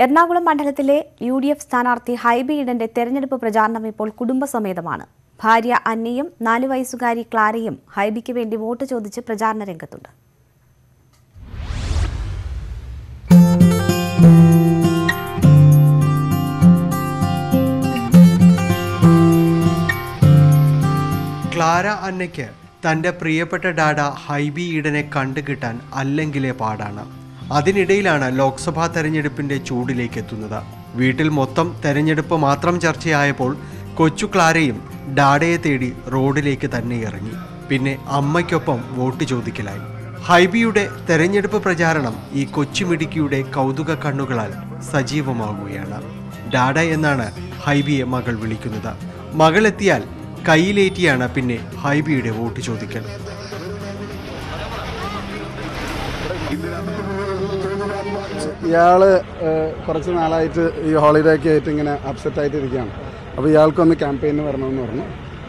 എറണാകുളം മണ്ഡലത്തിലെ UDF സ്ഥാനാർത്ഥി ഹൈബി ഈഡന്റെ തെരഞ്ഞെടുപ്പ് പ്രചാരണം ഇപ്പോൾ കുടുംബസമേതമാണ്. ഭാര്യ അന്നയും 4 വയസ്സുകാരി ക്ലാരയും ഹൈബിക്ക് വേണ്ടി വോട്ട് ചോദിച്ച് പ്രചാരണ രംഗത്തുണ്ട്. ക്ലാര അന്നയ്ക്ക് തന്റെ പ്രിയപ്പെട്ട ഡാഡ ഹൈബി ഈഡനെ കണ്ടുകിട്ടാൻ അല്ലെങ്കിലേ പാടാണ്. അതിനിടയിലാണ് ലോക്സഭാ തെരഞ്ഞെടുപ്പിന്റെ ചൂടിലേക്ക് എത്തുന്നത്. വീട്ടിൽ മൊത്തം തെരഞ്ഞെടുപ്പ് മാത്രം ചർച്ചയായപ്പോൾ കൊച്ചു ക്ലാരയും ഡാഡയെ തേടി റോഡിലേക്ക് തന്നെ ഇറങ്ങി. പിന്നെ അമ്മയ്ക്കൊപ്പം വോട്ട് ചോദിക്കലായി. ഹൈബിയുടെ തെരഞ്ഞെടുപ്പ് പ്രചാരണം ഈ കൊച്ചുമിടുക്കിയുടെ കൗതുക കണ്ണുകളാൽ സജീവമാകുകയാണ്. ഡാഡ എന്നാണ് ഹൈബിയെ മകൾ വിളിക്കുന്നത്. മകളെത്തിയാൽ കയ്യിലേറ്റിയാണ് പിന്നെ ഹൈബിയുടെ വോട്ട് ചോദിക്കൽ. ഇയാള് കുറച്ച് നാളായിട്ട് ഈ ഹോളിഡേ ഒക്കെ ആയിട്ട് ഇങ്ങനെ അപ്സെറ്റ് ആയിട്ട് ഇരിക്കുകയാണ്. അപ്പോൾ ഇയാൾക്കൊന്ന് ക്യാമ്പയിന് വരണമെന്ന് പറഞ്ഞു.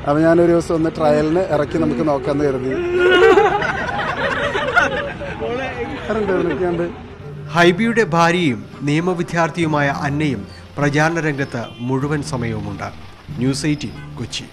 അപ്പോൾ ഞാനൊരു ദിവസം ഒന്ന് ട്രയലിന് ഇറക്കി നമുക്ക് നോക്കാമെന്ന് കരുതി. ഹൈബിയുടെ ഭാര്യയും നിയമവിദ്യാർത്ഥിയുമായ അന്നയും പ്രചാരണ രംഗത്ത് മുഴുവൻ സമയവുമുണ്ട്. ന്യൂസ് 18 കൊച്ചി.